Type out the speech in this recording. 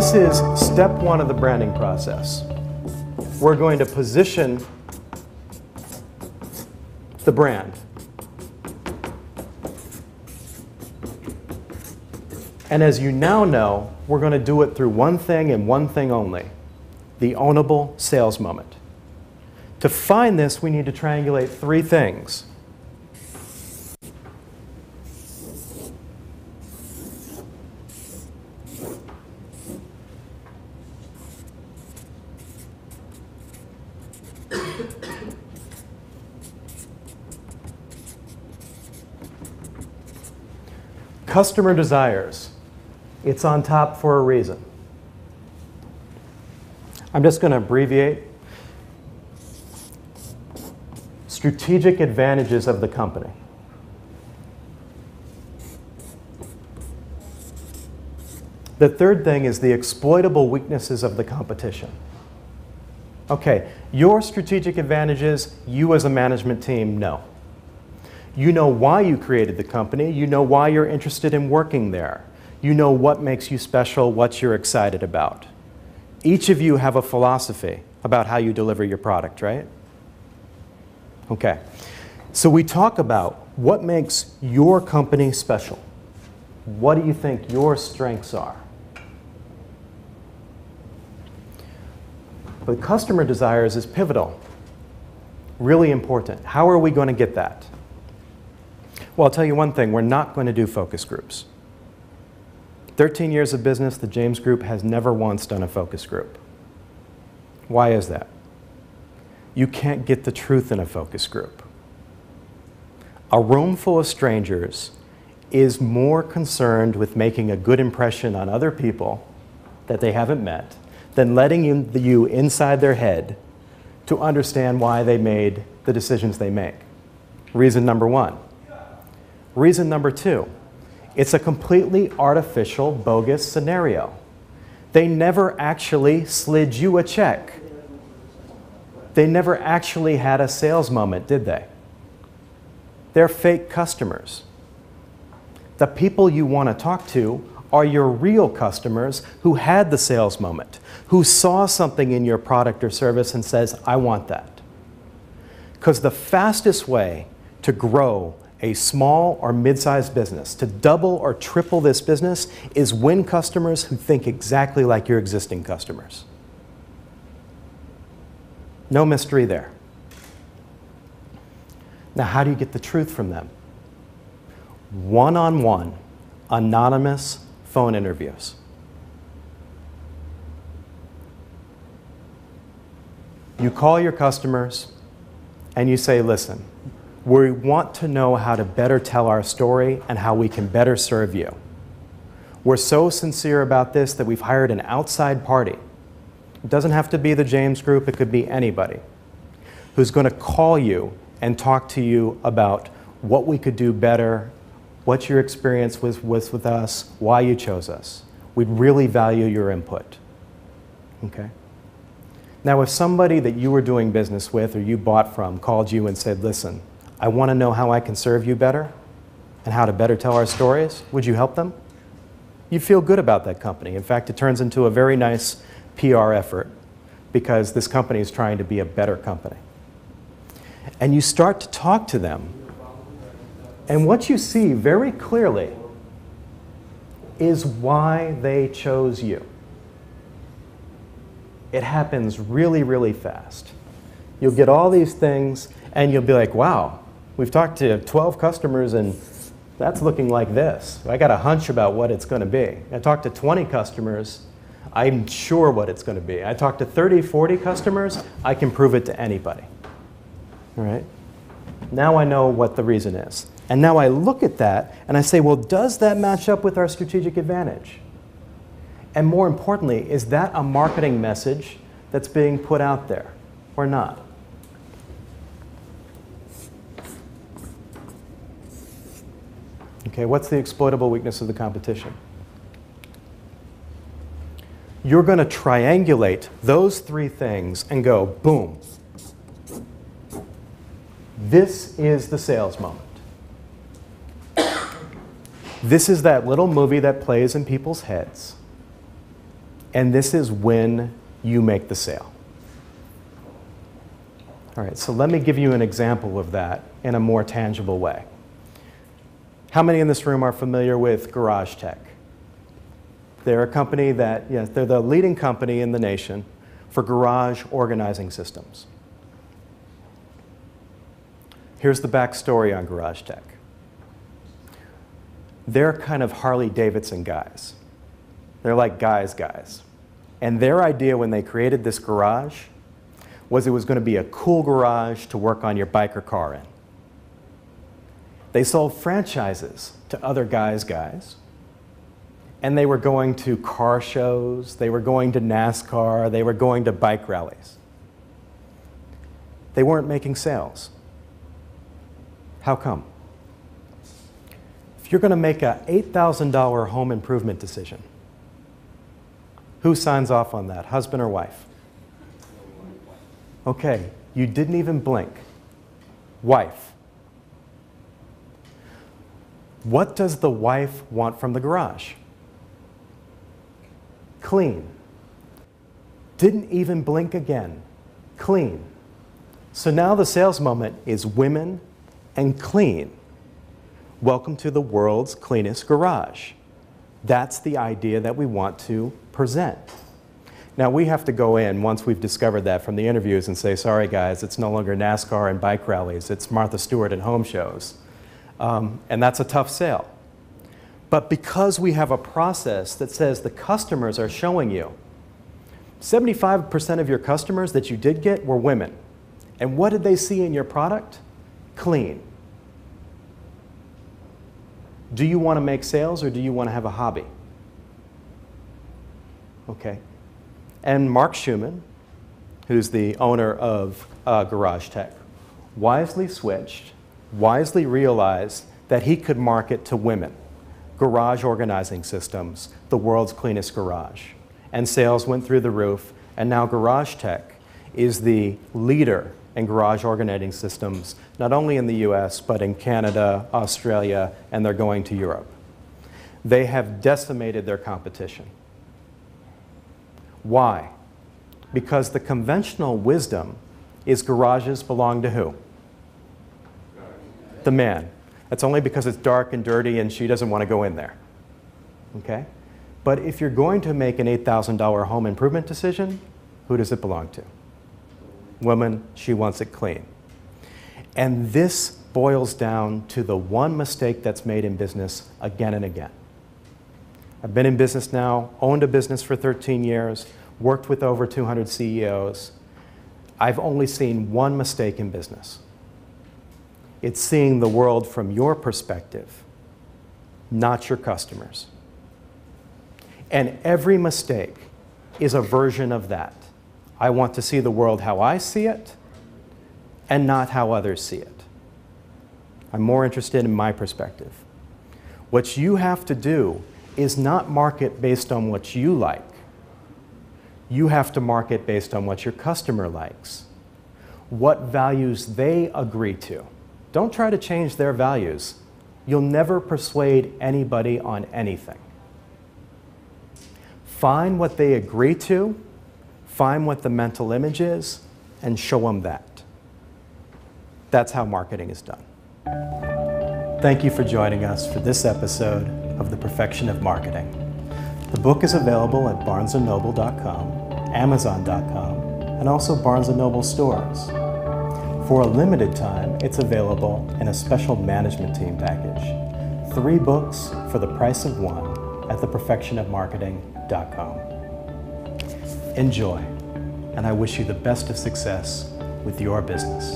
this is step one of the branding process. We're going to position the brand. And as you now know, we're going to do it through one thing and one thing only, the ownable sales moment. To find this, we need to triangulate three things. Customer desires. It's on top for a reason. I'm just going to abbreviate. Strategic advantages of the company. The third thing is the exploitable weaknesses of the competition. Okay, your strategic advantages, you as a management team know. You know why you created the company. You know why you're interested in working there. You know what makes you special, what you're excited about. Each of you have a philosophy about how you deliver your product, right? Okay. So we talk about what makes your company special. What do you think your strengths are? But customer desires is pivotal, really important. How are we going to get that? Well, I'll tell you one thing, we're not going to do focus groups. 13 years of business, the James Group has never once done a focus group. Why is that? You can't get the truth in a focus group. A room full of strangers is more concerned with making a good impression on other people that they haven't met than letting you inside their head to understand why they made the decisions they make. Reason number one. Reason number two, it's a completely artificial, bogus scenario. They never actually slid you a check. They never actually had a sales moment, did they? They're fake customers. The people you want to talk to are your real customers who had the sales moment, who saw something in your product or service and says, I want that. Because the fastest way to grow a small or mid-sized business, to double or triple this business, is win customers who think exactly like your existing customers. No mystery there. Now, how do you get the truth from them? One-on-one, anonymous phone interviews. You call your customers and you say, listen, we want to know how to better tell our story and how we can better serve you. We're so sincere about this that we've hired an outside party. It doesn't have to be the James Group, it could be anybody, who's going to call you and talk to you about what we could do better, what your experience was with us, why you chose us. We'd really value your input. Okay? Now, if somebody that you were doing business with or you bought from called you and said, listen, I want to know how I can serve you better and how to better tell our stories, would you help them? You feel good about that company. In fact, it turns into a very nice PR effort because this company is trying to be a better company. And you start to talk to them, and what you see very clearly is why they chose you. It happens really, really fast. You'll get all these things, and you'll be like, wow, we've talked to 12 customers, and that's looking like this. I got a hunch about what it's going to be. I talked to 20 customers. I'm sure what it's going to be. I talked to 30, 40 customers. I can prove it to anybody. All right? Now I know what the reason is. And now I look at that, and I say, well, does that match up with our strategic advantage? And more importantly, is that a marketing message that's being put out there or not? Okay, what's the exploitable weakness of the competition? You're going to triangulate those three things and go, boom. This is the sales moment. This is that little movie that plays in people's heads. And this is when you make the sale. All right, so let me give you an example of that in a more tangible way. How many in this room are familiar with Garage Tech? They're a company that, yes, they're the leading company in the nation for garage organizing systems. Here's the backstory on Garage Tech. They're kind of Harley-Davidson guys. They're like guys. And their idea when they created this garage was it was going to be a cool garage to work on your bike or car in. They sold franchises to other guys, and they were going to car shows, they were going to NASCAR, they were going to bike rallies. They weren't making sales. How come? If you're going to make an $8,000 home improvement decision, who signs off on that, husband or wife? Okay, you didn't even blink. Wife. What does the wife want from the garage? Clean. Didn't even blink again. Clean. So now the sales moment is women and clean. Welcome to the world's cleanest garage. That's the idea that we want to present. Now we have to go in, once we've discovered that from the interviews, and say, sorry guys, it's no longer NASCAR and bike rallies, it's Martha Stewart and home shows. And that's a tough sale. But because we have a process that says the customers are showing you, 75% of your customers that you did get were women. And what did they see in your product? Clean. Do you want to make sales or do you want to have a hobby? Okay. And Mark Schumann, who's the owner of Garage Tech, wisely switched, wisely realized that he could market to women, garage organizing systems, the world's cleanest garage. And sales went through the roof, and now Garage Tech is the leader in garage organizing systems, not only in the US, but in Canada, Australia, and they're going to Europe. They have decimated their competition. Why? Because the conventional wisdom is garages belong to who? The man. That's only because it's dark and dirty and she doesn't want to go in there. Okay? But if you're going to make an $8,000 home improvement decision, who does it belong to? Woman, she wants it clean. And this boils down to the one mistake that's made in business again and again. I've been in business now, owned a business for 13 years, worked with over 200 CEOs. I've only seen one mistake in business. It's seeing the world from your perspective, not your customers. And every mistake is a version of that. I want to see the world how I see it and not how others see it. I'm more interested in my perspective. What you have to do is not market based on what you like. You have to market based on what your customer likes, what values they agree to. Don't try to change their values. You'll never persuade anybody on anything. Find what they agree to, find what the mental image is, and show them that. That's how marketing is done. Thank you for joining us for this episode of The Perfection of Marketing. The book is available at barnesandnoble.com, amazon.com, and also Barnes & Noble stores. For a limited time, it's available in a special management team package. 3 books for the price of 1 at theperfectionofmarketing.com. Enjoy, and I wish you the best of success with your business.